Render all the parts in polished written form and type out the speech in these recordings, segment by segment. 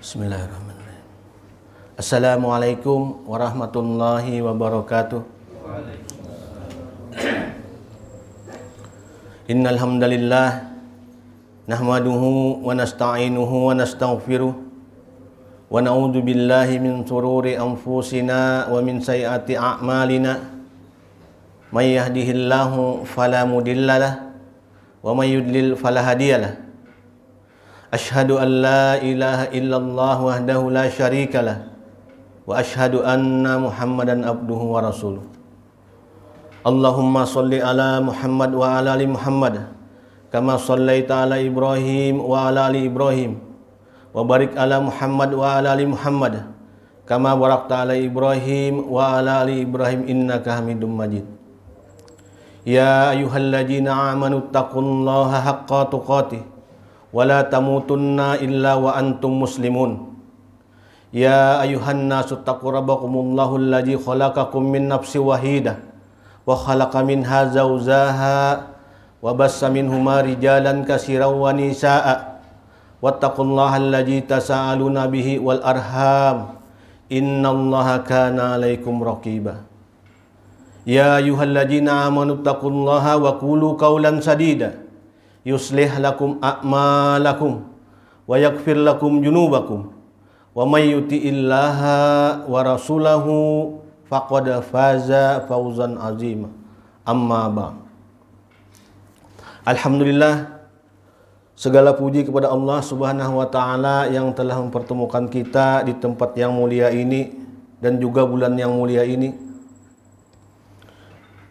Bismillahirrahmanirrahim. Assalamualaikum warahmatullahi wabarakatuh. Innal hamdalillah nahmaduhu wa nasta'inuhu wa nastaghfiruh wa na'udzu billahi min shururi anfusina wa min sayyiati a'malina. May yahdihillahu fala mudhillalah wa may yudlil fala hadiyalah. Ashhadu an la ilaha illallah wahdahu la syarikalah wa ashhadu anna Muhammadan abduhu wa rasuluh. Allahumma sholli ala Muhammad wa ala ali Muhammad kama shallaita ala Ibrahim wa ala ali Ibrahim wa barik ala Muhammad wa ala ali Muhammad kama barakta ala Ibrahim wa ala ali Ibrahim innaka Hamidum Majid. Ya ayyuhalladzina amanu taqullaha haqqa tuqatih wala tamutunna illa wa antum muslimun. Ya ayuhan nasu taqu rabbakumullahu alladzi khalaqakum min nafsin wahidah wa khalaqa minha zawjaha wa bassa minhuma rijalan katsiran wa nisaa'a wattaqullaha alladzi tasaaluna bihi wal arham innallaha kana 'alaikum raqiba. Ya ayyuhalladzina amanu taqullaha wa qulu qawlan sadida yuslih lakum a'malakum wa yaghfir lakum junubakum wa may yuti'illaha wa rasulahu faqad faza fawzan azima. Amma ba'd. Alhamdulillah, segala puji kepada Allah Subhanahu wa taala yang telah mempertemukan kita di tempat yang mulia ini dan juga bulan yang mulia ini.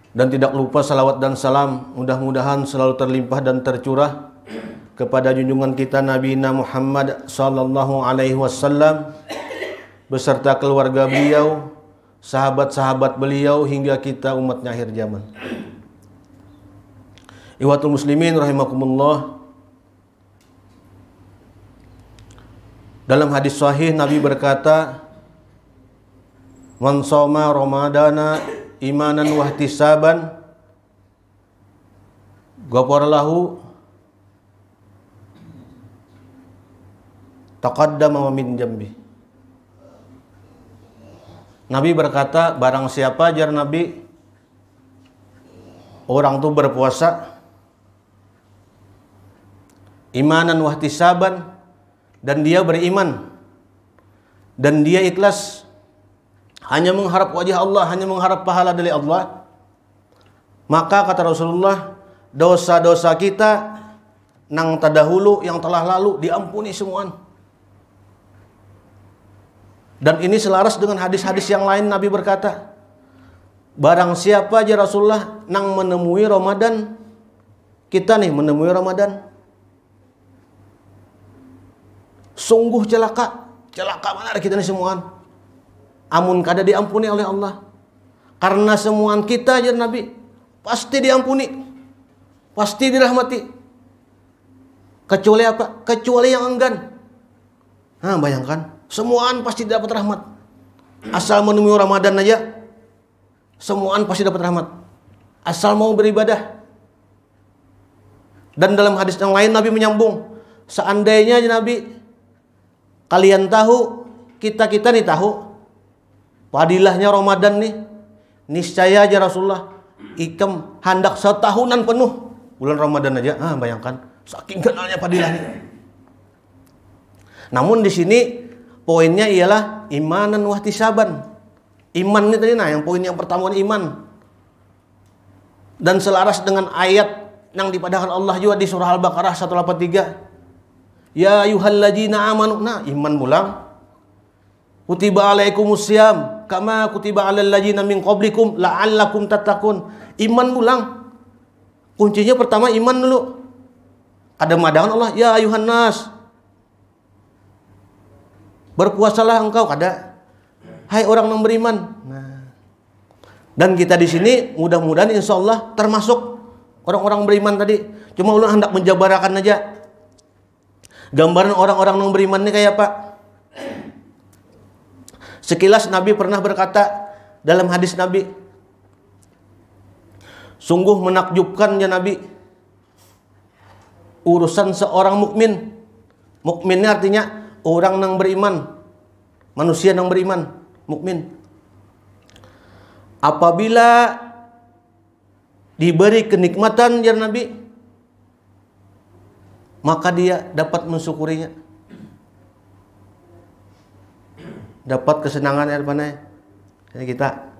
Dan tidak lupa salawat dan salam mudah-mudahan selalu terlimpah dan tercurah kepada junjungan kita Nabi Muhammad sallallahu alaihi wasallam beserta keluarga beliau, sahabat-sahabat beliau hingga kita umatnya akhir zaman. Ikhwatul muslimin rahimakumullah. Dalam hadis sahih Nabi berkata, "Man shoma ramadana imanan wahtisaban ghafara lahu taqaddama min jambi." Nabi berkata, barang siapa ajar Nabi, orang tuh berpuasa imanan wahtisaban, dan dia beriman dan dia ikhlas hanya mengharap wajah Allah, hanya mengharap pahala dari Allah, maka kata Rasulullah, dosa-dosa kita nang tadahulu yang telah lalu diampuni semua. Dan ini selaras dengan hadis-hadis yang lain. Nabi berkata, barang siapa aja Rasulullah nang menemui Ramadan, kita nih menemui Ramadan, sungguh celaka mana kita nih semua. Amun kada diampuni oleh Allah. Karena semuaan kita aja Nabi pasti diampuni, pasti dirahmati. Kecuali apa? Kecuali yang enggan. Nah, bayangkan, semuaan pasti dapat rahmat. Asal menemui Ramadan aja, semuaan pasti dapat rahmat. Asal mau beribadah. Dan dalam hadis yang lain Nabi menyambung, seandainya aja Nabi, kalian tahu, kita nih tahu padilahnya Ramadan nih, niscaya aja Rasulullah ikam hendak setahunan penuh bulan Ramadan aja. Bayangkan saking kenalnya padilahnya. Namun di sini poinnya ialah imanan wahtisaban. Iman ini tadi yang poin yang pertama iman. Dan selaras dengan ayat yang dipadahkan Allah juga di surah Al-Baqarah 183. Ya ayyuhalladzina amanu. Iman pulang. Kutiba alaikumusiyam kama kutiba alal ladzina min qablikum la'allakum tattaqun. Iman pulang. Kuncinya pertama iman dulu. Ada madahan Allah, ya ayuhan nas, berpuasalah engkau, kada. Hai orang yang beriman. Dan kita di sini mudah-mudahan insya Allah termasuk orang-orang beriman tadi. Cuma ulun hendak menjabarakan aja gambaran orang-orang yang beriman ini kayak apa. Sekilas Nabi pernah berkata dalam hadis Nabi, sungguh menakjubkan ya Nabi urusan seorang mukmin. Mukminnya artinya orang yang beriman, manusia yang beriman, mukmin. Apabila diberi kenikmatan ya Nabi, maka dia dapat mensyukurinya. Dapat kesenangan ya Pana. Jadi kita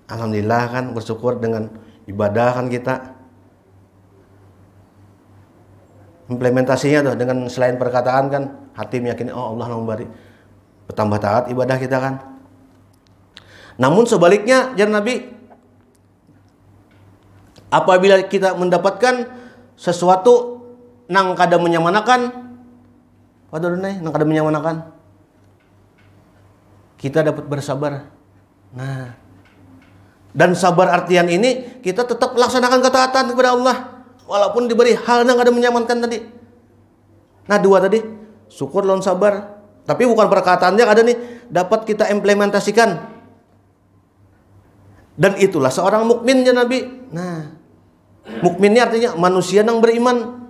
alhamdulillah kan bersyukur dengan ibadah kan kita. Implementasinya tuh dengan selain perkataan kan hati meyakini oh Allah yang memberi, bertambah taat ibadah kita kan. Namun sebaliknya ya Nabi, apabila kita mendapatkan sesuatu nang kada menyamanakan, nang kada menyamanakan, kita dapat bersabar. Nah, dan sabar artian ini kita tetap laksanakan ketaatan kepada Allah walaupun diberi hal yang kada menyamankan tadi. Nah, dua tadi, syukur lawan sabar. Tapi bukan perkataannya ada nih, dapat kita implementasikan. Dan itulah seorang mukmin ya Nabi. Nah, mukmin ini artinya manusia yang beriman.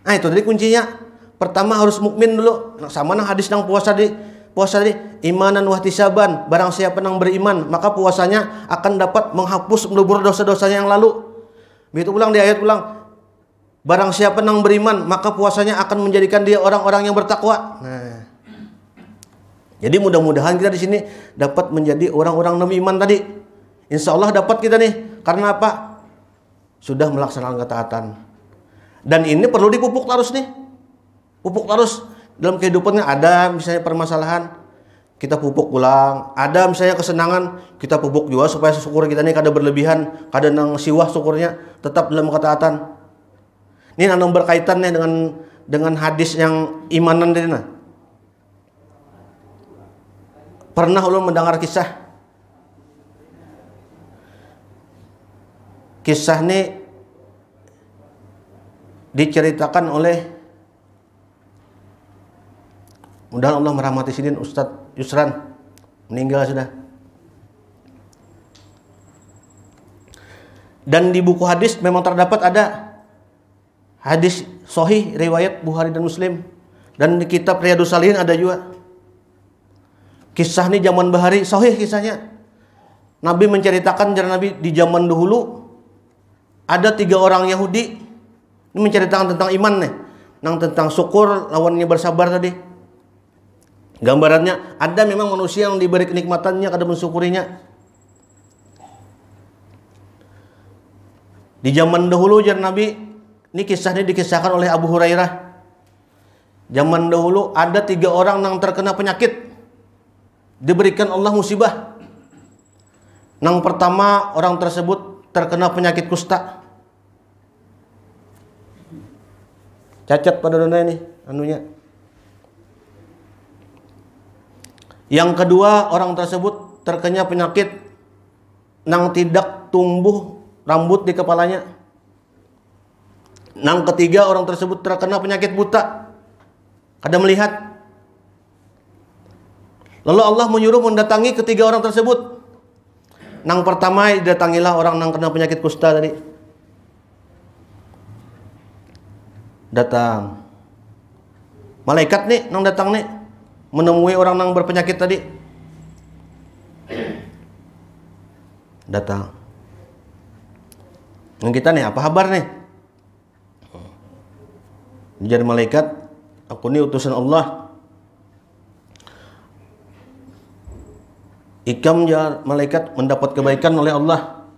Nah, itu tadi kuncinya. Pertama harus mukmin dulu. Sama nang hadis nang puasa tadi, imanan wahtisaban. Barang siapa yang beriman, maka puasanya akan dapat menghapus melebur dosa-dosanya yang lalu. Begitu ulang di ayat ulang. Barang siapa yang beriman, maka puasanya akan menjadikan dia orang-orang yang bertakwa. Nah, jadi mudah-mudahan kita di sini dapat menjadi orang-orang yang beriman tadi. Insya Allah dapat kita nih. Karena apa? Sudah melaksanakan ketaatan. Dan ini perlu dipupuk terus nih. Pupuk terus. Dalam kehidupannya ada misalnya permasalahan, kita pupuk ulang. Ada misalnya kesenangan, kita pupuk juga supaya syukur kita ini kada berlebihan, kada nang siwah syukurnya, tetap dalam ketaatan. Ini nang berkaitan nih dengan hadis yang imanan tadi nah. Pernah ulun mendengar kisah ini diceritakan oleh, mudah-mudahan Allah merahmati sidin Ustadz Yusran, meninggal sudah. Dan di buku hadis memang terdapat ada hadis sahih riwayat Bukhari dan Muslim, dan di kitab Riyadhus Shalihin ada juga. Kisah ini zaman bahari sahih kisahnya. Nabi menceritakan jalan Nabi di zaman dahulu ada 3 orang Yahudi. Ini menceritakan tentang iman nih, tentang syukur lawannya bersabar tadi. Gambarannya ada memang manusia yang diberi kenikmatannya kada mensyukurinya. Di zaman dahulu jar Nabi, ini kisah ini dikisahkan oleh Abu Hurairah. Zaman dahulu ada 3 orang yang terkena penyakit, diberikan Allah musibah. Yang pertama orang tersebut terkena penyakit kusta, cacat pada dunia ini anunya. Yang kedua orang tersebut terkena penyakit yang tidak tumbuh rambut di kepalanya. Yang ketiga orang tersebut terkena penyakit buta, kada melihat. Lalu Allah menyuruh mendatangi ketiga orang tersebut. Yang pertama didatangilah orang yang kena penyakit kusta tadi. Datang malaikat nih nang datang nih menemui orang yang berpenyakit tadi. Datang. Yang kita nih apa kabar nih? Jadi malaikat, aku ini utusan Allah. Ikam ya malaikat mendapat kebaikan oleh Allah.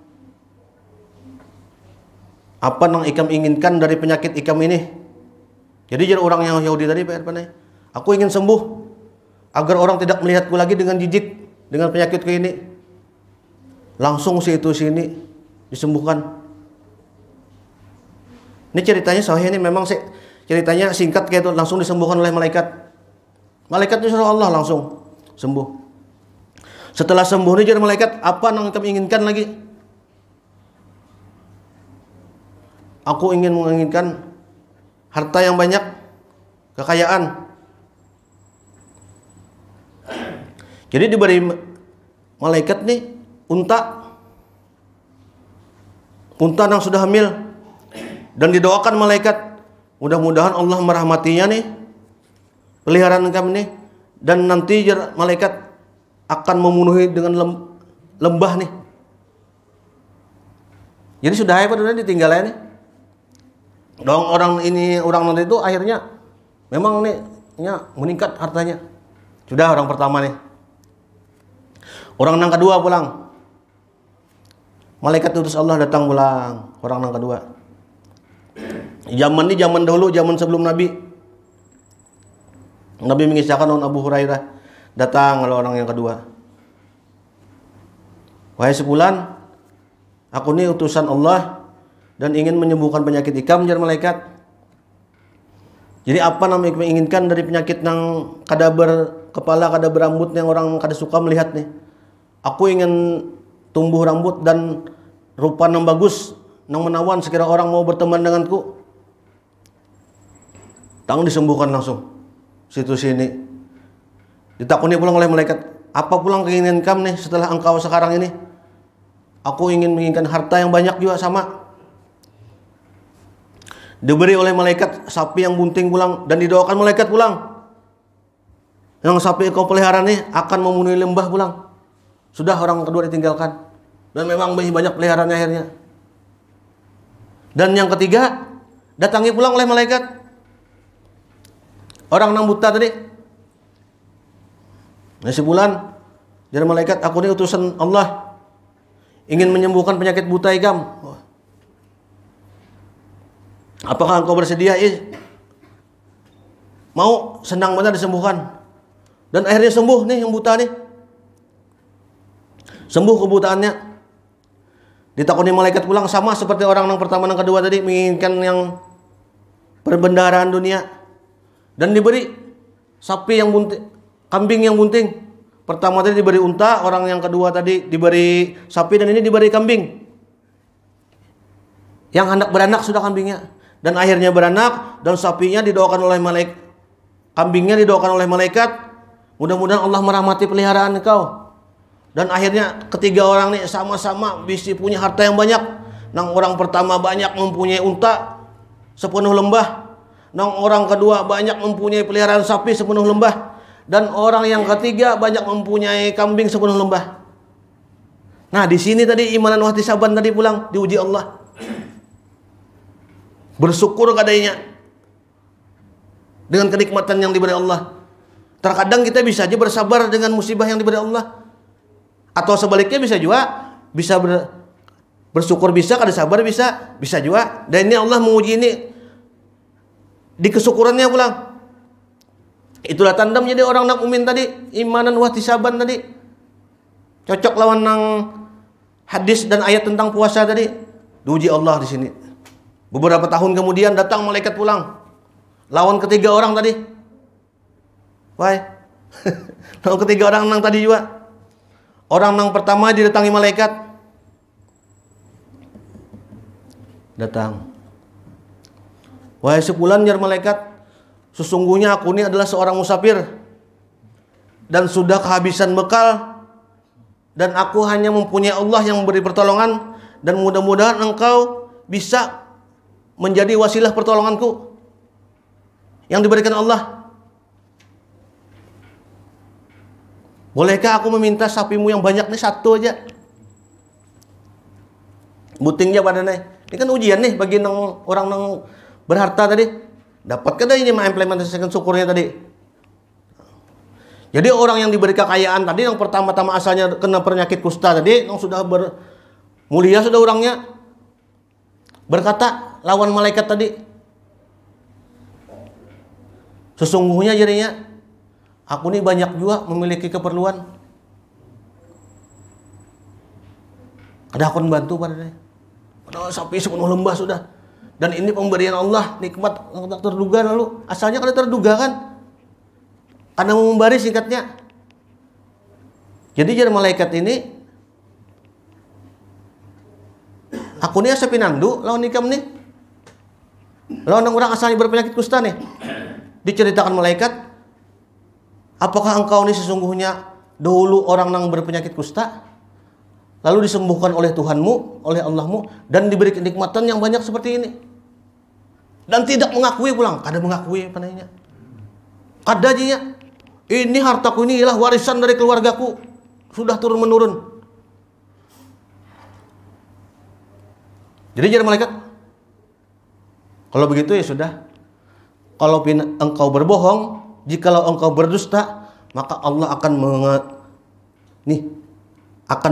Apa yang ikam inginkan dari penyakit ikam ini? Jadi jadi orang yang Yahudi tadi Pak Irfan, aku ingin sembuh agar orang tidak melihatku lagi dengan jijik dengan penyakitku ini. Langsung sini disembuhkan. Ini ceritanya sahih ini memang ceritanya singkat kayak itu, langsung disembuhkan oleh malaikat. Malaikatnya suruh Allah langsung sembuh. Setelah sembuh ini jadi malaikat, apa yang kamu inginkan lagi? Aku menginginkan harta yang banyak, kekayaan. Jadi diberi malaikat nih unta yang sudah hamil, dan didoakan malaikat, mudah-mudahan Allah merahmatinya nih peliharaan engkau ini, dan nanti malaikat akan memenuhi dengan lembah nih. Jadi sudah apa udah ditinggalnya nih. Dong orang nanti itu akhirnya memang nih meningkat hartanya. Sudah orang pertama nih. Orang yang kedua pulang. Malaikat utus Allah datang pulang. Orang yang kedua. Zaman dahulu, zaman sebelum Nabi. Nabi mengisahkan Abu Hurairah datang oleh orang yang kedua. Wahai sebulan, aku ini utusan Allah dan ingin menyembuhkan penyakit ikam, jar malaikat. Jadi apa namanya menginginkan dari penyakit nang kada berkepala, kada berambut yang orang kada suka melihat nih. Aku ingin tumbuh rambut dan rupa nang bagus, nang menawan sekira orang mau berteman denganku. Tang disembuhkan langsung. Situ sini. Ditakuni pulang oleh malaikat, apa pulang keinginan kamu nih setelah engkau sekarang ini? Aku menginginkan harta yang banyak juga sama. Diberi oleh malaikat sapi yang bunting pulang dan didoakan malaikat pulang. Yang sapi kau pelihara nih akan memenuhi lembah pulang. Sudah orang kedua ditinggalkan dan memang banyak peliharaannya akhirnya. Dan yang ketiga datangi pulang oleh malaikat. Orang nang buta tadi. Nasi bulan jadi malaikat, aku ini utusan Allah ingin menyembuhkan penyakit buta ikam. Apakah engkau bersedia? Mau, senang benar disembuhkan. Dan akhirnya sembuh nih yang buta nih. Sembuh kebutaannya. Ditakuni malaikat pulang sama seperti orang yang pertama dan kedua tadi menginginkan yang perbendaharaan dunia. Dan diberi sapi yang bunting, kambing yang bunting. Pertama tadi diberi unta, orang yang kedua tadi diberi sapi, dan ini diberi kambing. Yang hendak beranak sudah kambingnya. Dan akhirnya beranak, dan sapinya didoakan oleh malaikat. Kambingnya didoakan oleh malaikat. Mudah-mudahan Allah merahmati peliharaan engkau. Dan akhirnya ketiga orang ini sama-sama bisa punya harta yang banyak. Nang orang pertama banyak mempunyai unta sepenuh lembah. Nang orang kedua banyak mempunyai peliharaan sapi sepenuh lembah. Dan orang yang ketiga banyak mempunyai kambing sepenuh lembah. Nah di sini tadi imanan wahtisaban tadi pulang diuji Allah. Bersyukur kadainya dengan kenikmatan yang diberi Allah. Terkadang kita bisa aja bersabar dengan musibah yang diberi Allah. Atau sebaliknya bisa juga bersyukur bisa, kada sabar bisa juga. Dan ini Allah menguji ini di kesyukurannya pulang. Itulah tanda menjadi orang nak mukmin tadi, imanan wahtisaban tadi. Cocok lawan nang hadis dan ayat tentang puasa tadi. Diuji Allah di sini. Beberapa tahun kemudian datang malaikat pulang. Lawan ketiga orang tadi. Why? Lawan ketiga orang nang tadi juga. Orang nang pertama didatangi malaikat. Datang. Wahai sebulan jar malaikat, sesungguhnya aku ini adalah seorang musafir dan sudah kehabisan bekal, dan aku hanya mempunyai Allah yang memberi pertolongan, dan mudah-mudahan engkau bisa menjadi wasilah pertolonganku yang diberikan Allah. Bolehkah aku meminta sapimu yang banyak nih satu aja? Butingnya badannya. Ini kan ujian nih bagi orang nang berharta tadi. Dapat kada ini mengimplementasikan syukurnya tadi. Jadi orang yang diberi kekayaan tadi, yang pertama-tama asalnya kena penyakit kusta tadi, yang sudah mulia sudah orangnya, berkata lawan malaikat tadi, sesungguhnya jadinya aku ini banyak juga memiliki keperluan. Ada aku bantu padanya. Padahal sapi sepenuh lembah sudah. Dan ini pemberian Allah, nikmat yang tak terduga lalu. Asalnya kada terduga kan. Karena mau memberi singkatnya. Jadi jadi malaikat ini, aku ini asa pinandu lawan nikam nih. Lawan orang asalnya berpenyakit kusta nih. Diceritakan malaikat, apakah engkau ini sesungguhnya dahulu orang yang berpenyakit kusta, lalu disembuhkan oleh Tuhanmu, oleh Allahmu, dan diberi kenikmatan yang banyak seperti ini, dan tidak mengakui pulang, kada mengakui panainya, Kada aja ya. Ini hartaku, ini ialah warisan dari keluargaku. Sudah turun menurun. Jadi jadi malaikat, kalau begitu ya sudah. Kalau engkau berbohong, jikalau engkau berdusta, maka Allah akan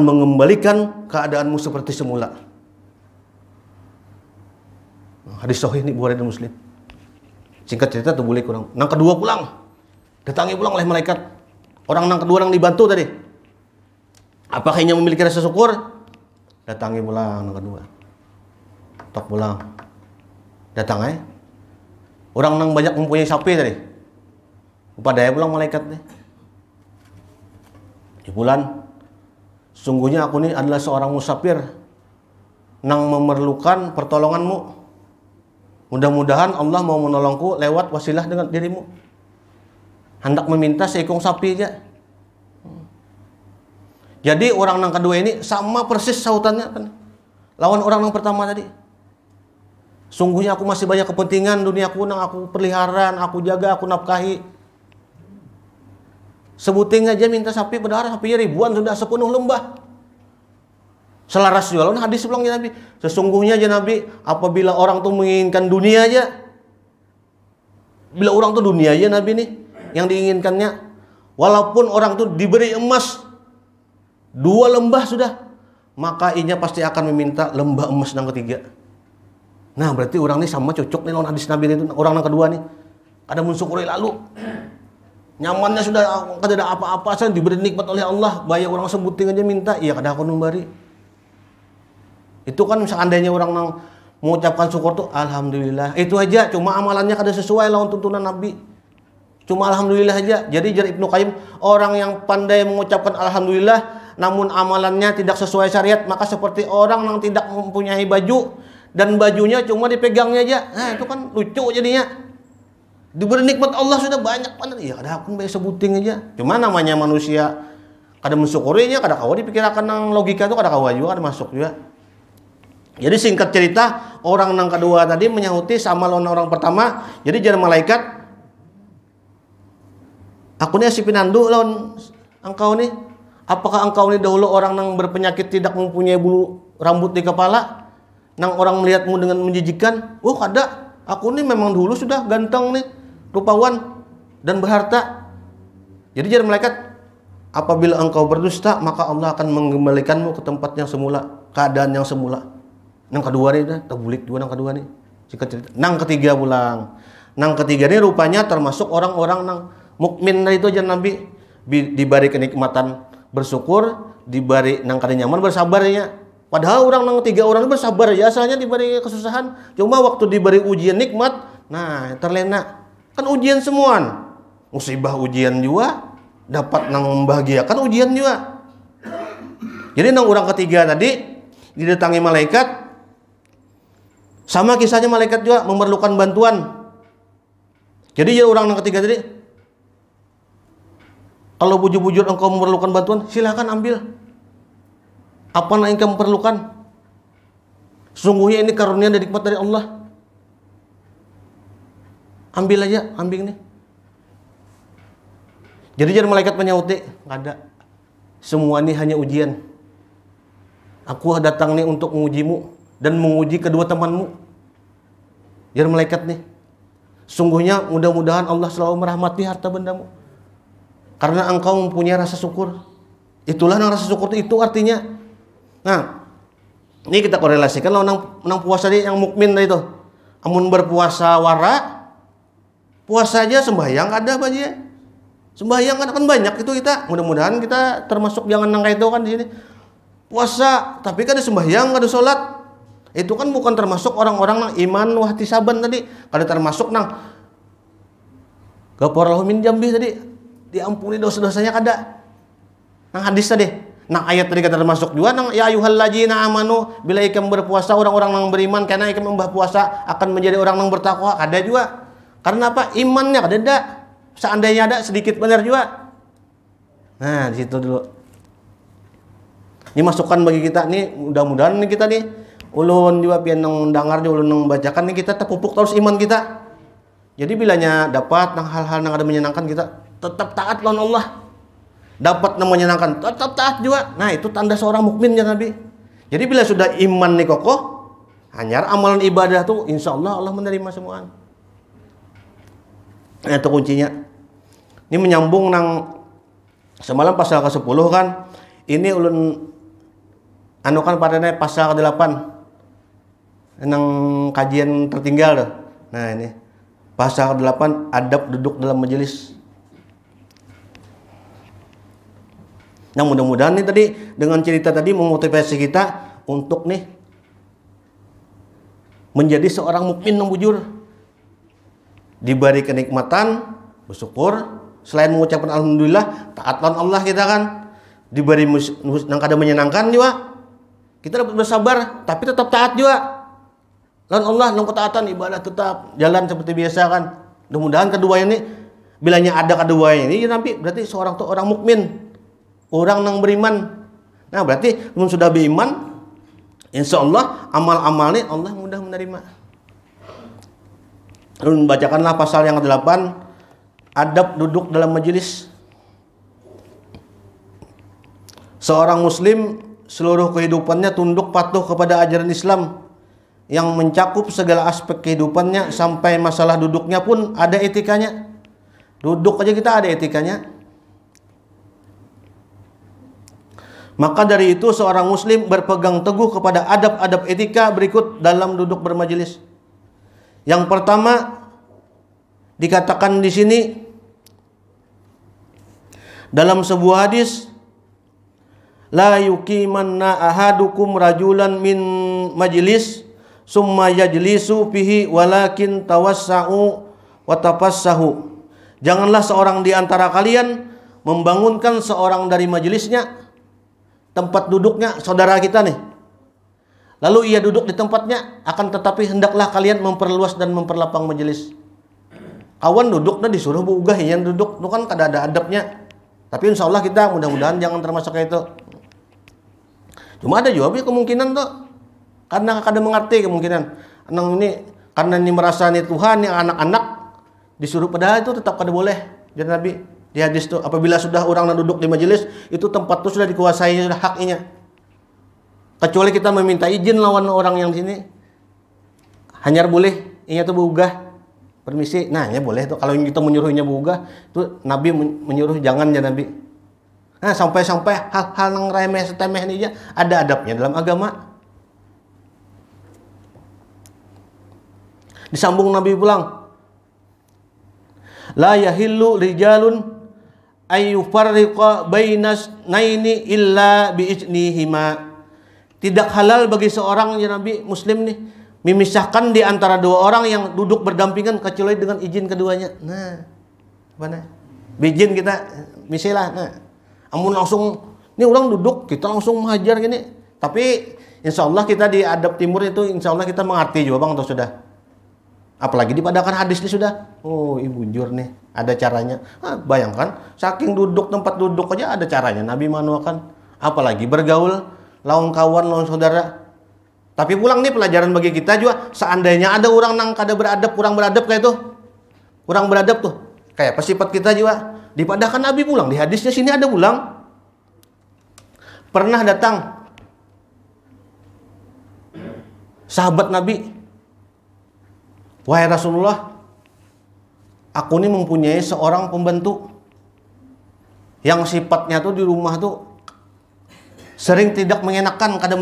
mengembalikan keadaanmu seperti semula. Hadis sahih ini Bukhari dan Muslim. Singkat cerita tuh boleh kurang. Nang kedua pulang, datangi pulang oleh malaikat. Orang nang kedua yang dibantu tadi. Apakah ia memiliki rasa syukur? Datangi pulang nang kedua. Tok pulang. Datang orang nang banyak mempunyai sapi tadi. Upadaya pulang malaikat nih. Di bulan, sungguhnya aku ini adalah seorang musafir nang memerlukan pertolonganmu. Mudah-mudahan Allah mau menolongku lewat wasilah dengan dirimu. Hendak meminta seekor sapi aja. Jadi orang nang kedua ini sama persis sautannya kan. Lawan orang yang pertama tadi. Sungguhnya aku masih banyak kepentingan duniaku nang aku peliharaan, aku jaga, aku nafkahi. Sebuting aja minta sapi, padahal sapinya ribuan sudah sepenuh lembah. Selaras juga lawan hadis bilang ya Nabi. Sesungguhnya aja Nabi, apabila orang tuh menginginkan dunia aja, bila orang tuh dunia aja Nabi nih yang diinginkannya, walaupun orang tuh diberi emas 2 lembah sudah, maka inya pasti akan meminta lembah emas yang ketiga. Nah berarti orang ini sama cocok nih lawan hadis Nabi itu. Orang yang kedua nih ada mensyukuri lalu nyamannya sudah, kada ada apa-apa saja diberi nikmat oleh Allah, bayar orang sebuting aja minta, iya kada aku numbari. Itu kan seandainya orang yang mengucapkan syukur tuh alhamdulillah, itu aja, cuma amalannya kada sesuai lawan tuntunan Nabi, cuma alhamdulillah aja. Jadi jar Ibnu Qayyim, orang yang pandai mengucapkan alhamdulillah namun amalannya tidak sesuai syariat, maka seperti orang yang tidak mempunyai baju dan bajunya cuma dipegangnya aja. Nah itu kan lucu jadinya. Diberi nikmat Allah sudah banyak banget, ya kada aku bayar sebuting aja. Cuma namanya manusia kada mensyukurinya, kada kawa dipikirkan nang logika itu, kada kawa juga, kada masuk juga. Jadi singkat cerita, orang yang kedua tadi menyahuti sama lawan orang pertama. Jadi jar malaikat, aku nih si pinandu lawan engkau nih. Apakah engkau nih dahulu orang yang berpenyakit tidak mempunyai bulu rambut di kepala, nang orang melihatmu dengan menjijikkan? Oh kada, aku nih memang dulu sudah ganteng nih, rupawan dan berharta. Jadi jar malaikat, apabila engkau berdusta, maka Allah akan mengembalikanmu ke tempat yang semula, keadaan yang semula. Nang kedua nih dah, terbulik dua nang kedua nih. Nang ketiga pulang. Nang ketiga nih rupanya termasuk orang-orang nang mukmin itu aja Nabi, diberi kenikmatan bersyukur, diberi nang kada nyaman bersabarnya. Padahal orang nang 3 orang itu bersabar ya, asalnya diberi kesusahan, cuma waktu diberi ujian nikmat, nah terlena. Kan ujian semuaan. Musibah ujian juga, dapat nang membahagiakan ujian juga. Jadi nang orang ketiga tadi didatangi malaikat. Sama kisahnya malaikat juga memerlukan bantuan. Jadi ya orang yang ketiga tadi, kalau bujur-bujur engkau memerlukan bantuan, silakan ambil. Apa yang kamu perlukan? Sungguhnya ini karunia dan nikmat dari Allah. Ambil aja, ambil nih. Jadi jangan malaikat menyauti, nggak ada. Semua ini hanya ujian. Aku datang nih untuk mengujimu dan menguji kedua temanmu. Jar malaikat nih, sungguhnya mudah-mudahan Allah selalu merahmati harta bendamu, karena engkau mempunyai rasa syukur. Itulah rasa syukur itu artinya. Nah, ini kita korelasikan lah nang puasa dia yang mukmin itu. Amun berpuasa wara, puasa aja sembahyang ada apa aja. Sembahyang kan banyak itu kita. Mudah-mudahan kita termasuk jangan nang kayak itu kan di sini. Puasa tapi kan ada sembahyang, ada sholat. Itu kan bukan termasuk orang-orang nang iman wahtisaban tadi. Kada termasuk nang ghafarallahu min jambi tadi, diampuni dosa-dosanya kada. Nang hadis tadi, nang ayat tadi kada termasuk juga nang ya ayyuhalladzina amanu, bila ikam berpuasa orang-orang nang beriman karena ikam membah puasa akan menjadi orang nang bertakwa, kada juga. Karena apa? Imannya kada ada. Seandainya ada sedikit benar juga. Nah, di situ dulu. Ini masukan bagi kita nih, mudah-mudahan nih kita nih ulun juga pian nang dengar ulun nang bacakan nih kita terpupuk terus iman kita. Jadi bilanya dapat hal-hal yang ada menyenangkan, kita tetap taat lawan Allah. Dapat yang menyenangkan, tetap taat juga. Nah, itu tanda seorang mukmin ya Nabi. Jadi bila sudah iman nih kokoh, hanya amalan ibadah tuh insya Allah Allah menerima semua. Nah, itu kuncinya. Ini menyambung nang semalam pasal ke-10 kan. Ini ulun anu kan padanya pasal ke-8. Nang kajian tertinggal tuh. Nah, ini pasal ke-8 adab duduk dalam majelis. Nah, mudah-mudahan nih tadi dengan cerita tadi memotivasi kita untuk nih menjadi seorang mukmin yang bujur. Diberi kenikmatan, bersyukur, selain mengucapkan alhamdulillah, taat lawan Allah kita kan. Diberi yang kada menyenangkan juga, kita dapat bersabar, tapi tetap taat juga. Lawan Allah, nang ketaatan ibadah tetap jalan seperti biasa kan. Mudah-mudahan kedua ini, bilanya ada kedua ini, ya nanti berarti seorang tuh orang mukmin. Orang yang beriman. Nah, berarti sudah beriman, insya Allah amal-amalnya Allah mudah menerima. Lalu bacakanlah pasal yang ke-8, adab duduk dalam majelis. Seorang muslim seluruh kehidupannya tunduk patuh kepada ajaran Islam yang mencakup segala aspek kehidupannya, sampai masalah duduknya pun ada etikanya. Duduk aja kita ada etikanya. Maka dari itu seorang muslim berpegang teguh kepada adab-adab etika berikut dalam duduk bermajelis. Yang pertama dikatakan di sini dalam sebuah hadis, la yuqimanna ahadukum rajulan min majlis summa yajlisu fihi walakin tawassa'u wa tafassahu. Janganlah seorang di antara kalian membangunkan seorang dari majelisnya, tempat duduknya saudara kita nih, lalu ia duduk di tempatnya, akan tetapi hendaklah kalian memperluas dan memperlapang majelis. Kawan duduknya disuruh buugah yang duduk, itu kan kada ada adabnya. Tapi insya Allah kita mudah-mudahan jangan termasuk kayak itu. Cuma ada juga kemungkinan tuh, karena kada mengerti kemungkinan. Nang ini karena ini merasa nih Tuhan yang anak-anak disuruh, padahal itu tetap kada boleh. Jadi Nabi di hadis itu, apabila sudah orang duduk di majelis, itu tempat itu sudah dikuasai, sudah haknya. Kecuali kita meminta izin lawan orang yang di sini. Hanya boleh, ini tuh buugah, permisi. Nah, ya boleh tuh. Kalau kita menyuruhnya buugah, itu Nabi menyuruh jangan ya Nabi. Nah, sampai-sampai hal-hal yang remeh setemeh ini aja ada adabnya dalam agama. Disambung Nabi pulang, la yahillu rijalun ayyufarriqa bainas naini illa biiznihima. Tidak halal bagi seorang ya Nabi muslim nih memisahkan di antara dua orang yang duduk berdampingan kecuali dengan izin keduanya. Nah, mana? Bijin kita misalnya, nah, amun langsung ini orang duduk kita langsung menghajar gini. Tapi insya Allah kita di adab timur itu insya Allah kita mengerti juga bang atau sudah. Apalagi dipadakan hadis ini sudah. Oh, ibu jur nih, ada caranya. Bayangkan, saking duduk tempat duduk aja ada caranya. Nabi manuakan. Apalagi bergaul, lawan kawan, lawan saudara. Tapi pulang nih pelajaran bagi kita juga. Seandainya ada orang nang kada beradab, kurang beradab kayak itu, kurang beradab tuh. Kayak apa sifat kita juga. Dipadakan Nabi pulang. Di hadisnya sini ada pulang. Pernah datang sahabat Nabi, wahai Rasulullah, aku ini mempunyai seorang pembantu yang sifatnya tuh di rumah tuh sering tidak mengenakan, kada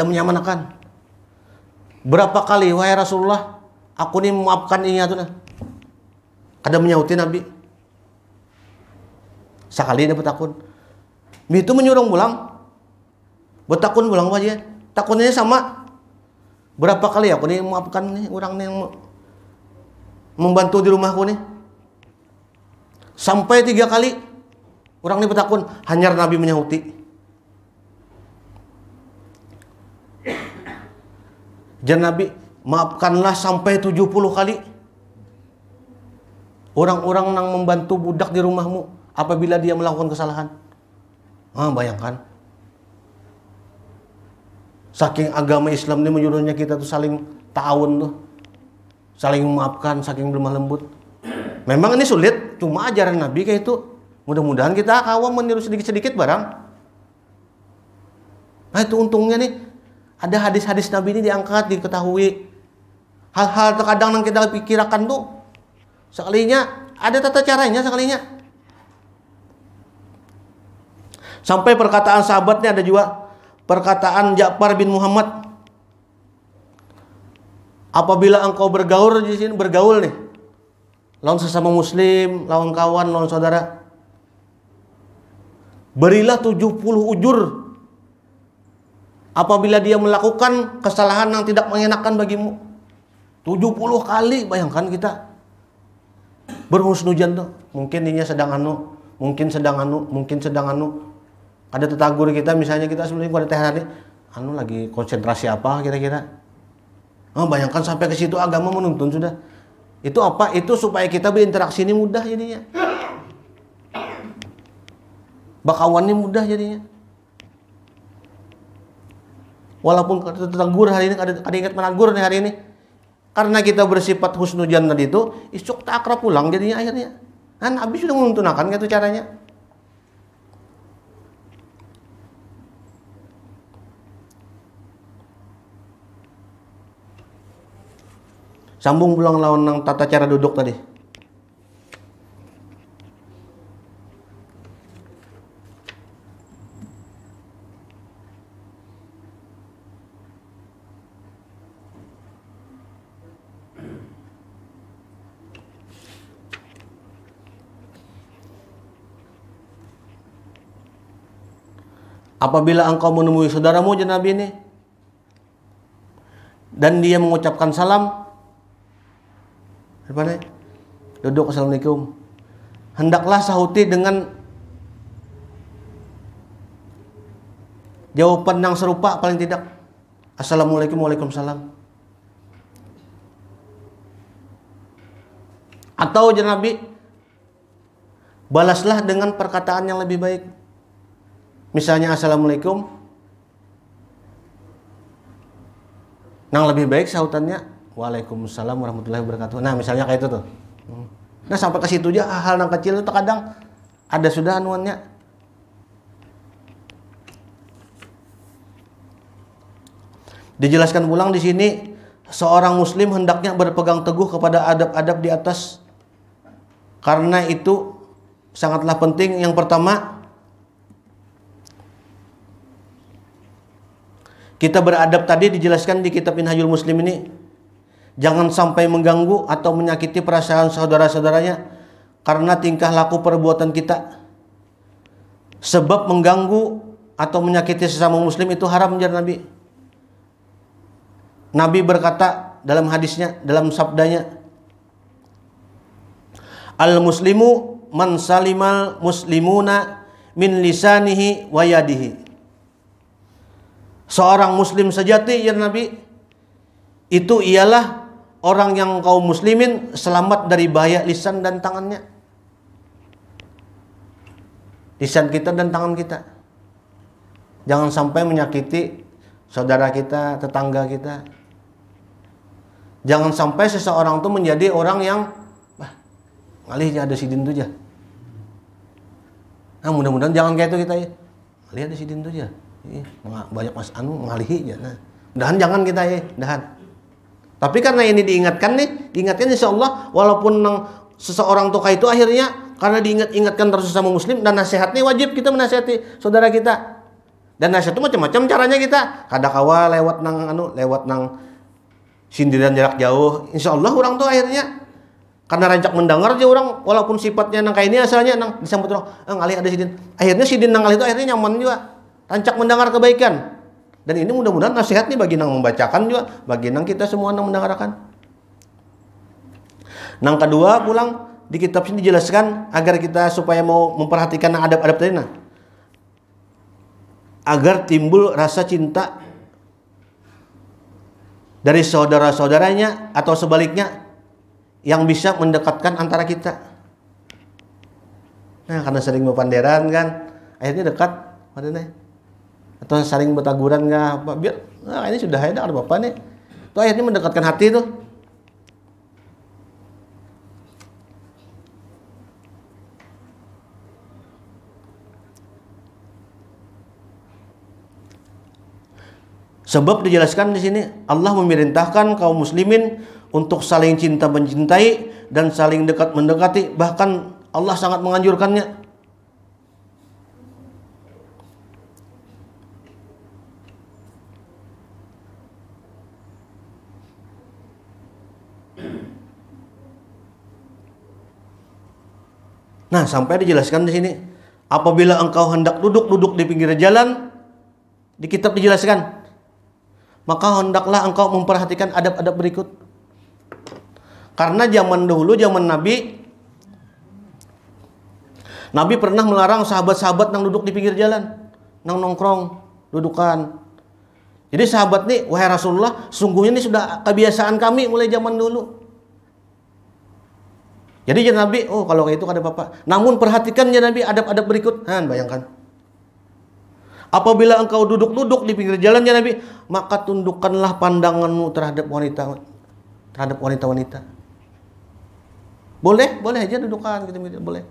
menyamankan. Berapa kali wahai Rasulullah, aku ini memaafkan ini tuh nah. Kada menyauti Nabi. Sekali dapat takun. Itu menyuruh pulang. Bertakun pulang aja. Takunnya sama. Berapa kali aku nih memaafkan nih orang nih yang membantu di rumahku nih. Sampai 3 kali orang nih bertakun, hanya Nabi menyahuti. Jangan Nabi, maafkanlah sampai 70 kali. Orang-orang yang membantu budak di rumahmu apabila dia melakukan kesalahan. Bayangkan. Saking agama Islam ini menyuruhnya kita tuh saling ta'awun tuh. saling memaafkan, saling berlemah lembut. Memang ini sulit, cuma ajaran Nabi kayak itu. Mudah-mudahan kita kawam meniru sedikit-sedikit barang. Nah itu untungnya nih, ada hadis-hadis Nabi ini diangkat, diketahui. Hal-hal terkadang yang kita pikirkan tuh, sekalinya ada tata caranya sekalinya. Sampai perkataan sahabatnya ada juga, perkataan Ja'far bin Muhammad. Apabila engkau bergaul di sini, bergaul nih, lawan sesama muslim, lawan kawan, lawan saudara, berilah 70 ujur apabila dia melakukan kesalahan yang tidak mengenakan bagimu. 70 kali, bayangkan kita berhusnudzon tuh. Mungkin dia sedang mungkin sedang ada tetanggur kita, misalnya kita sebelumnya pada teh hari lagi konsentrasi apa kira-kira. Bayangkan sampai ke situ agama menuntun sudah. Itu apa? Itu supaya kita berinteraksi ini mudah jadinya. Bakawannya mudah jadinya. Walaupun tegur hari ini, ada ingat menegur nih hari ini. Karena kita bersifat husnudzon tadi itu, isuk tak akrab pulang jadinya akhirnya. Kan Nabi sudah menuntunkan gitu caranya. Sambung pulang lawan nang tata cara duduk tadi. Apabila engkau menemui saudaramu Nabi ini dan dia mengucapkan salam, duduk, assalamualaikum, hendaklah sahuti dengan jawaban yang serupa, paling tidak assalamualaikum, waalaikumsalam. Atau Nabi, balaslah dengan perkataan yang lebih baik. Misalnya assalamualaikum, yang lebih baik sautannya waalaikumsalam warahmatullahi wabarakatuh. Nah misalnya kayak itu tuh. Nah sampai ke situ aja hal yang kecil itu kadang ada sudah anuannya. Dijelaskan ulang di sini, seorang muslim hendaknya berpegang teguh kepada adab-adab di atas. Karena itu sangatlah penting. Yang pertama, kita beradab tadi dijelaskan di kitab Minhajul Muslim ini, jangan sampai mengganggu atau menyakiti perasaan saudara-saudaranya karena tingkah laku perbuatan kita. Sebab mengganggu atau menyakiti sesama muslim itu haram, jar Nabi. Nabi berkata dalam hadisnya, dalam sabdanya, al-muslimu man salimal muslimuna min lisanihi wa yadihi. Seorang muslim sejati, ya Nabi, itu ialah orang yang kaum muslimin selamat dari bahaya lisan dan tangannya. Lisan kita dan tangan kita. Jangan sampai menyakiti saudara kita, tetangga kita. Jangan sampai seseorang itu menjadi orang yang ngalih aja ada sidin tuh aja. Nah mudah-mudahan jangan kayak itu kita ya. Ngalih ada sidin tuh aja. Banyak mas mengalihi ya. Nah, mudahan jangan kita ya, mudahan. Tapi karena ini diingatkan insya Allah, walaupun seseorang toka itu akhirnya karena diingatkan terus sama muslim, dan nasihatnya wajib kita menasihati saudara kita. Dan nasihat itu macam-macam caranya kita. Kadakawa lewat nang sindiran jarak jauh. Insya Allah orang tuh akhirnya karena rancak mendengar aja orang, walaupun sifatnya nang kayak ini asalnya nang disambut orang, ngalih ada sidin. Akhirnya sidin nang itu akhirnya nyaman juga. Rancak mendengar kebaikan. Dan ini mudah-mudahan nasihat nih bagi nang membacakan juga, bagi nang kita semua nang mendengarkan. Nang kedua pulang di kitab sini dijelaskan agar kita supaya mau memperhatikan adab-adab tadi agar timbul rasa cinta dari saudara-saudaranya atau sebaliknya yang bisa mendekatkan antara kita. Nah, karena sering berpanderan kan, akhirnya dekat padahal. Atau saling bertaguran nggak apa biar ini sudah ada apa nih itu akhirnya mendekatkan hati tuh. Sebab dijelaskan di sini Allah memerintahkan kaum muslimin untuk saling cinta mencintai dan saling dekat mendekati, bahkan Allah sangat menganjurkannya. Nah, sampai dijelaskan di sini, apabila engkau hendak duduk di pinggir jalan, di kitab dijelaskan, maka hendaklah engkau memperhatikan adab-adab berikut. Karena zaman dahulu, zaman Nabi pernah melarang sahabat-sahabat yang duduk di pinggir jalan, yang nongkrong, dudukan. Jadi sahabat nih, wahai Rasulullah, sungguhnya ini sudah kebiasaan kami mulai zaman dulu. Jadi ya Nabi, oh kalau kayak itu ada apa-apa. Namun perhatikan ya Nabi adab-adab berikut. Bayangkan. Apabila engkau duduk di pinggir jalan ya Nabi, maka tundukkanlah pandanganmu terhadap wanita-wanita. Boleh aja dudukan gitu, boleh.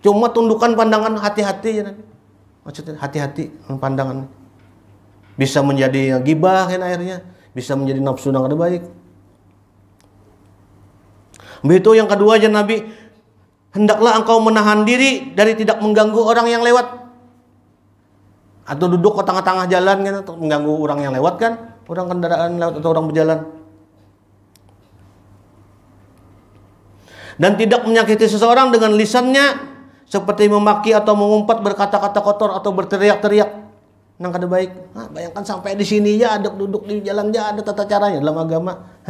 Cuma tundukkan pandangan hati-hati ya Nabi. Maksudnya hati-hati pandangan. Bisa menjadi ghibah kan akhirnya, bisa menjadi nafsu yang kada baik. Begitu yang kedua aja Nabi, hendaklah engkau menahan diri dari tidak mengganggu orang yang lewat. Atau duduk ke tengah-tengah jalan kan, atau mengganggu orang yang lewat kan, orang kendaraan lewat atau orang berjalan. Dan tidak menyakiti seseorang dengan lisannya, seperti memaki atau mengumpat, berkata-kata kotor atau berteriak-teriak. Nang kada baik. Bayangkan sampai di sini ya ada duduk di jalan ya ada tata caranya dalam agama.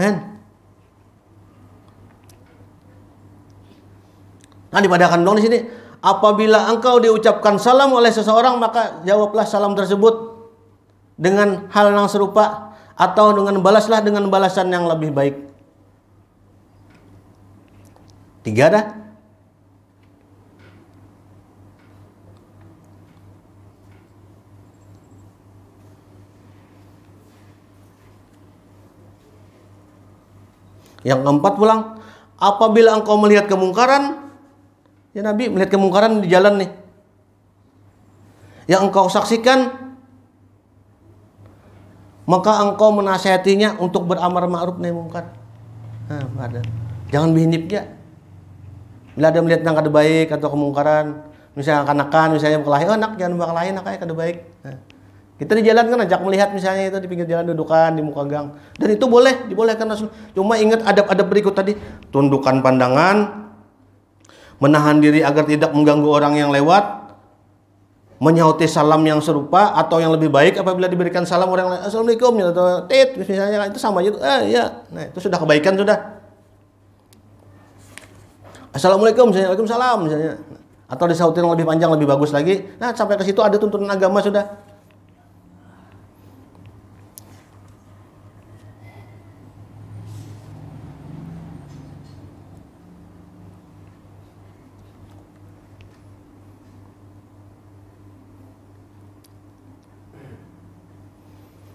Nah, dipadahkan dong di sini. Apabila engkau diucapkan salam oleh seseorang, maka jawablah salam tersebut dengan hal yang serupa atau balaslah dengan balasan yang lebih baik. 3 dah. Yang keempat pulang, apabila engkau melihat kemungkaran, ya Nabi melihat kemungkaran di jalan nih, yang engkau saksikan, maka engkau menasihatinya untuk beramar ma'ruf nahi mungkar. Jangan bihinip ya. Bila ada melihat yang kada baik atau kemungkaran, misalnya kanakan, misalnya berkelahi, anak jangan berkelahi, nak kada baik. Kita di jalan kan ajak melihat misalnya itu di pinggir jalan dudukan di muka gang, dan itu boleh, dibolehkan Rasul. Cuma ingat adab-adab berikut tadi, tundukkan pandangan, menahan diri agar tidak mengganggu orang yang lewat, menyauti salam yang serupa atau yang lebih baik apabila diberikan salam orang lain, assalamualaikum atau tit misalnya, itu sama aja. Ya, nah itu sudah kebaikan sudah. Assalamualaikum, misalnya, waalaikumsalam misalnya, atau disautin yang lebih panjang lebih bagus lagi. Nah sampai ke situ ada tuntunan agama sudah.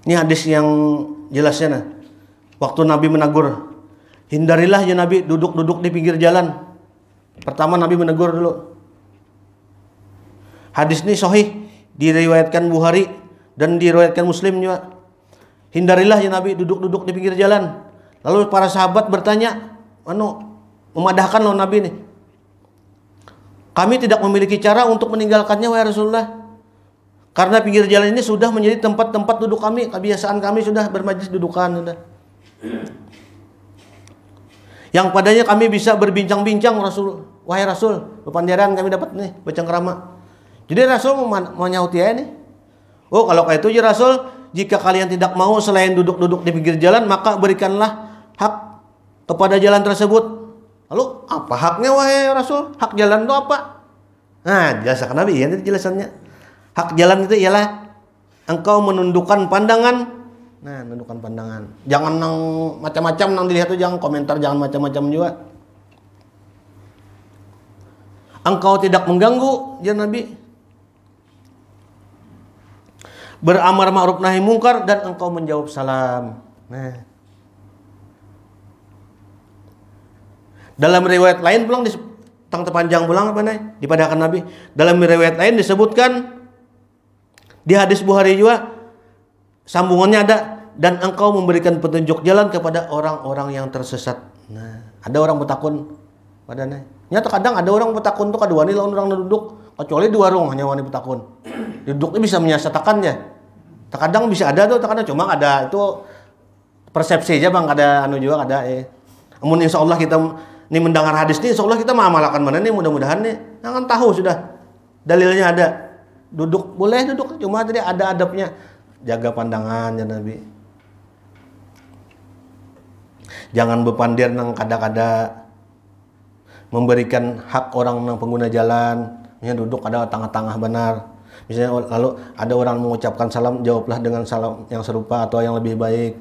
Ini hadis yang jelasnya nah. Waktu Nabi menegur, hindarilah ya Nabi duduk-duduk di pinggir jalan. Pertama Nabi menegur dulu. Hadis ini sahih, diriwayatkan Bukhari dan diriwayatkan Muslim juga. Hindarilah ya Nabi duduk-duduk di pinggir jalan. Lalu para sahabat bertanya, memadahkan loh Nabi nih. Kami tidak memiliki cara untuk meninggalkannya wahai Rasulullah. Karena pinggir jalan ini sudah menjadi tempat-tempat duduk kami, kebiasaan kami sudah bermajlis dudukan sudah. Yang padanya kami bisa berbincang-bincang Rasul, wahai Rasul, pepanjaran kami dapat nih bercengkrama. Jadi Rasul menyauti nih. Oh kalau kayak itu ya Rasul, jika kalian tidak mau selain duduk-duduk di pinggir jalan, maka berikanlah hak kepada jalan tersebut. Lalu apa haknya wahai Rasul? Hak jalan itu apa? Nah jelaskan Nabi ya, itu jelasannya. Hak jalan itu ialah engkau menundukkan pandangan. Nah, menundukkan pandangan. Jangan nang macam-macam nang dilihat tuh, jangan komentar, jangan macam-macam juga. Engkau tidak mengganggu, ya Nabi. Beramar ma'ruf nahi mungkar dan engkau menjawab salam. Nah. Dalam riwayat lain pulang tang terpanjang pulang apa nih? Dipadahkan Nabi. Dalam riwayat lain disebutkan di hadis Bukhari juga, Sambungannya ada, dan engkau memberikan petunjuk jalan kepada orang-orang yang tersesat. Nah, ada orang betakun padanya. Nyata kadang ada orang betakun tuh kaduani lawan orang duduk, kecuali di warung hanya wani betakun. Duduknya bisa menyatakannya. Terkadang bisa ada tuh, terkadang cuma ada itu persepsi aja bang, ada anu juga ada Amun insya Allah kita ini mendengar hadis ini, insya Allah kita mengamalkan mana nih, mudah-mudahan nih, jangan tahu sudah dalilnya ada. Duduk boleh duduk, cuma tadi ada adabnya. Jaga pandangan ya Nabi. Jangan bepandir nang kada-kada. Memberikan hak orang nang pengguna jalan. Misalnya duduk ada tengah-tengah benar. Misalnya lalu ada orang mengucapkan salam, jawablah dengan salam yang serupa atau yang lebih baik.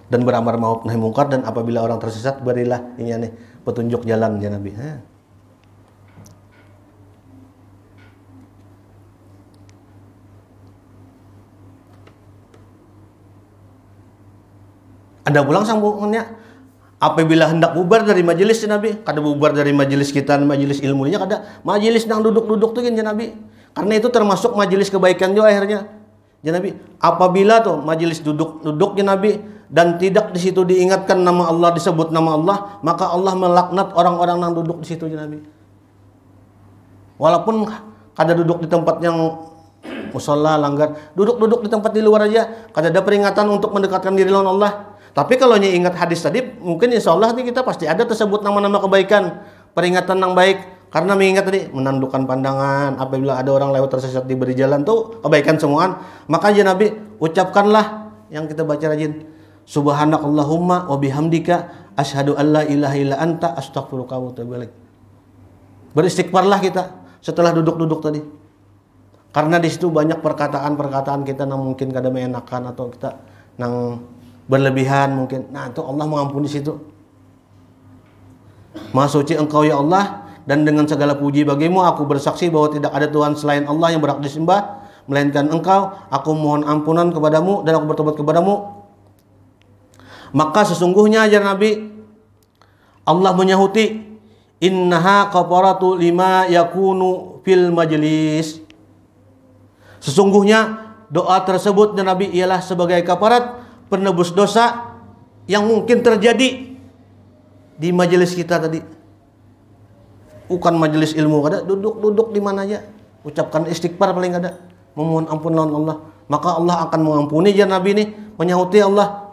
Dan beramar ma'ruf nahi mungkar, dan apabila orang tersesat berilah ini nih petunjuk jalan ya Nabi. Ada pulang sambungannya, apabila hendak bubar dari majelis ya Nabi, kada bubar dari majelis kita, majelis ilmunya kada, majelis nang duduk-duduk tuh ya Nabi. Karena itu termasuk majelis kebaikan juga akhirnya. Ya Nabi, apabila tuh majelis duduk ya Nabi, dan tidak di situ diingatkan nama Allah, disebut nama Allah, maka Allah melaknat orang-orang yang duduk di situ ya Nabi. Walaupun kada duduk di tempat yang musalla langgar, duduk-duduk di tempat di luar aja, kada ada peringatan untuk mendekatkan diri lawan Allah. Tapi kalau ingat hadis tadi, mungkin insya Allah nih kita pasti ada tersebut nama-nama kebaikan, peringatan yang baik. Karena mengingat tadi, menandukkan pandangan, apabila ada orang lewat tersesat diberi jalan tuh kebaikan semuaan. Maka ya Nabi, ucapkanlah yang kita baca rajin. Subhanakallahumma wa bihamdika asyhadu an la ilaha illa anta astaghfiruka wa atubu ilaik. Beristighfarlah kita setelah duduk-duduk tadi. Karena di situ banyak perkataan-perkataan kita yang mungkin kada mengenakan atau kita yang berlebihan mungkin. Nah, itu Allah mengampuni situ. Maha suci Engkau ya Allah, dan dengan segala puji bagimu aku bersaksi bahwa tidak ada Tuhan selain Allah yang berhak disembah melainkan Engkau. Aku mohon ampunan kepadamu dan aku bertobat kepadamu. Maka sesungguhnya ya Nabi, Allah menyahuti, innaha kafaratu lima yakunu fil majlis. Sesungguhnya doa tersebut ya Nabi ialah sebagai kafarat penebus dosa yang mungkin terjadi di majelis kita tadi. Bukan majelis ilmu, kada duduk-duduk di mana aja, ucapkan istighfar paling ada, memohon ampun lawan Allah, maka Allah akan mengampuni ya Nabi nih, menyahuti Allah.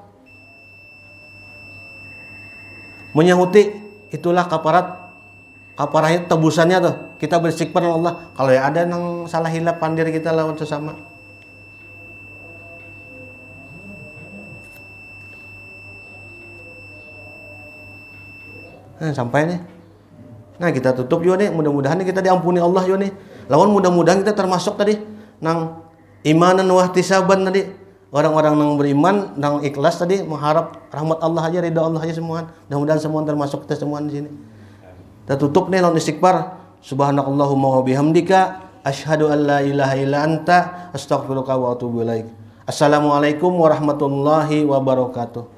Menyahuti itulah kafarahnya tebusannya tuh. Kita beristighfar lawan Allah. Kalau ya ada yang salah hilap pandir kita lawan sesama. Nah, sampai nih. Nah, kita tutup juga nih. Mudah-mudahan kita diampuni Allah juga nih. Lawan mudah-mudahan kita termasuk tadi nang imanan wa ihtisaban tadi. Orang-orang yang beriman, yang ikhlas tadi mengharap rahmat Allah aja, ridha Allah aja semua. Mudah-mudahan semua termasuk kita semua di sini. Kita tutup nih lawan istighfar. Subhanakallahumma wa bihamdika asyhadu an la ilaha illa anta astaghfiruka wa atubu ilaik. Assalamualaikum warahmatullahi wabarakatuh.